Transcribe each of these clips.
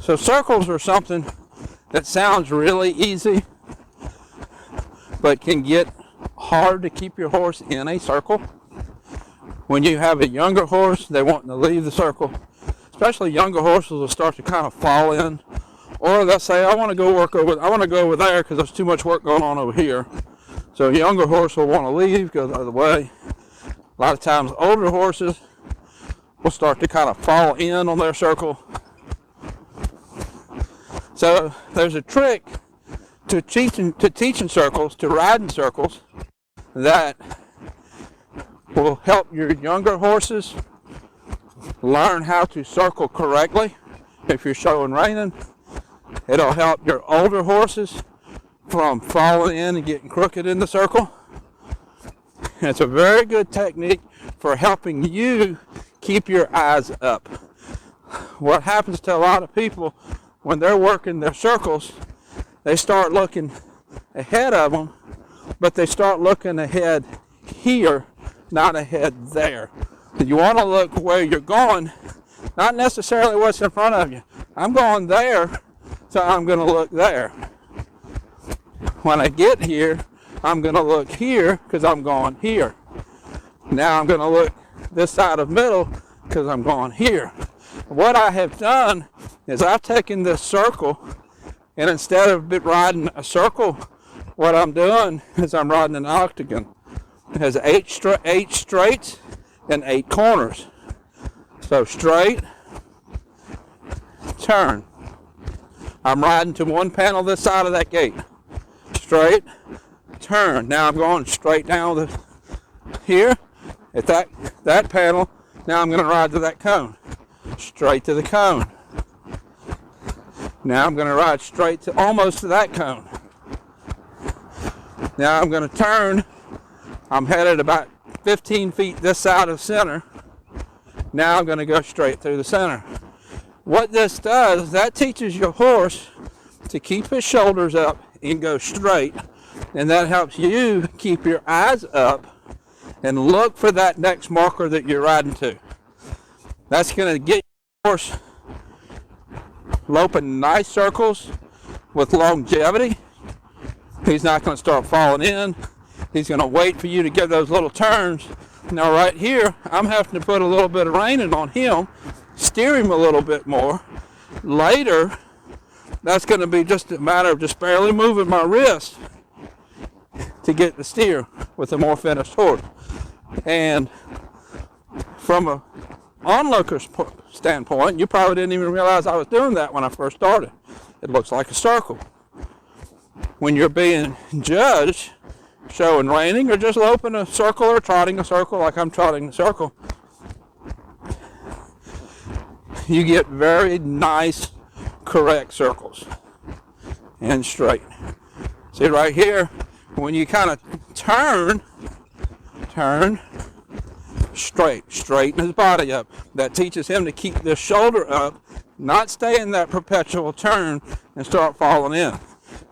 So circles are something that sounds really easy, but can get hard to keep your horse in a circle. When you have a younger horse, they want to leave the circle. Especially younger horses will start to kind of fall in, or they'll say, I want to go over there because there's too much work going on over here. So a younger horse will want to leave, go the other way. A lot of times older horses will start to kind of fall in on their circle. So there's a trick to teaching circles, to riding circles, that will help your younger horses learn how to circle correctly. If you're showing reining, it'll help your older horses from falling in and getting crooked in the circle. And it's a very good technique for helping you keep your eyes up. What happens to a lot of people when they're working their circles, they start looking ahead of them, but they start looking ahead here, not ahead there. You want to look where you're going, not necessarily what's in front of you. I'm going there, so I'm going to look there. When I get here, I'm going to look here because I'm going here. Now I'm going to look this side of middle because I'm going here. What I have done is I've taken this circle, and instead of riding a circle, what I'm doing is I'm riding an octagon. It has 8 straights and 8 corners. So straight, turn. I'm riding to one panel this side of that gate. Straight, turn. Now I'm going straight down here at that panel. Now I'm going to ride to that cone. Straight to the cone. Now I'm going to ride straight to almost to that cone. Now I'm going to turn. I'm headed about 15 feet this side of center. Now I'm going to go straight through the center. What this does, that teaches your horse to keep his shoulders up and go straight. And that helps you keep your eyes up and look for that next marker that you're riding to. That's going to get your horse loping nice circles with longevity. He's not going to start falling in. He's going to wait for you to get those little turns. Now right here, I'm having to put a little bit of reining on him, steer him a little bit more. Later, that's going to be just a matter of just barely moving my wrist to get the steer with a more finished horse. And from a onlooker's standpoint, you probably didn't even realize I was doing that when I first started. It looks like a circle. When you're being judged, showing reining, or just loping a circle or trotting a circle like I'm trotting a circle, you get very nice, correct circles and straight. See right here, when you kind of turn, straighten his body up. That teaches him to keep this shoulder up, not stay in that perpetual turn and start falling in.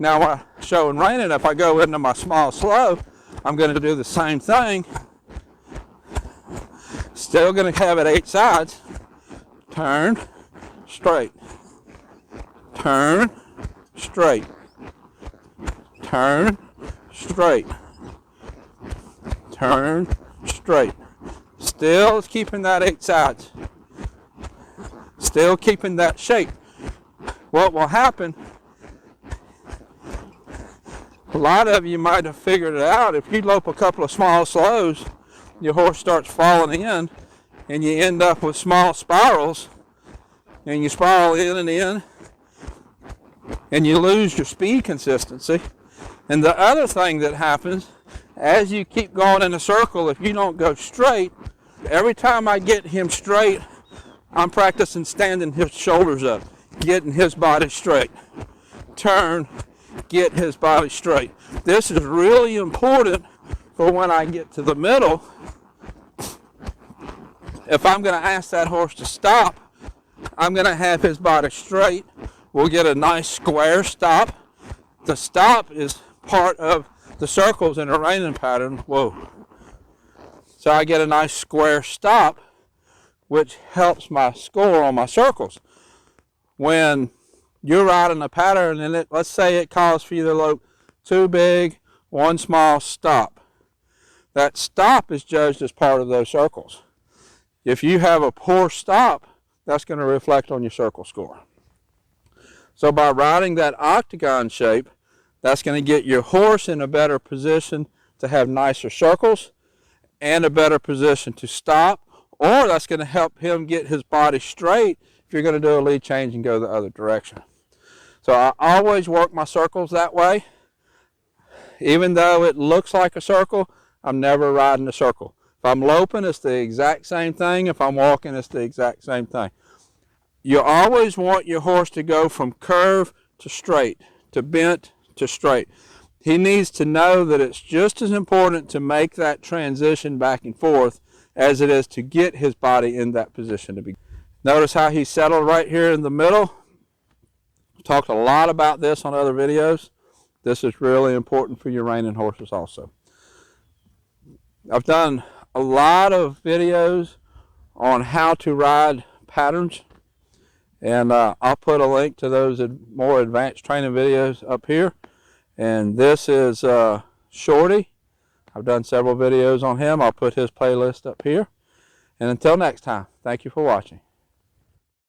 Now while showing reining, if I go into my small slow, I'm going to do the same thing. Still going to have it 8 sides. Turn, straight. Turn, straight. Turn, straight. Turn, straight. Still keeping that 8 sides. Still keeping that shape. What will happen, a lot of you might have figured it out, if you lope a couple of small slows, your horse starts falling in, and you end up with small spirals, and you spiral in, and you lose your speed consistency. And the other thing that happens, as you keep going in a circle, if you don't go straight, every time I get him straight, I'm practicing standing his shoulders up, getting his body straight. Turn, get his body straight. This is really important for when I get to the middle. If I'm going to ask that horse to stop, I'm going to have his body straight. We'll get a nice square stop. The stop is part of the circles in a reining pattern. Whoa. So I get a nice square stop, which helps my score on my circles. When you're riding a pattern and let's say it calls for you to lope 2 big, 1 small, stop. That stop is judged as part of those circles. If you have a poor stop, that's going to reflect on your circle score. So by riding that octagon shape, that's going to get your horse in a better position to have nicer circles and a better position to stop, or that's going to help him get his body straight if you're going to do a lead change and go the other direction. So I always work my circles that way. Even though it looks like a circle, I'm never riding a circle. If I'm loping, it's the exact same thing. If I'm walking, it's the exact same thing. You always want your horse to go from curve to straight, to bent to straight. He needs to know that it's just as important to make that transition back and forth as it is to get his body in that position to be. Notice how he's settled right here in the middle. Talked a lot about this on other videos. This is really important for your reining horses also. I've done a lot of videos on how to ride patterns, and I'll put a link to those more advanced training videos up here. And this is Shorty. I've done several videos on him. I'll put his playlist up here. And until next time, thank you for watching.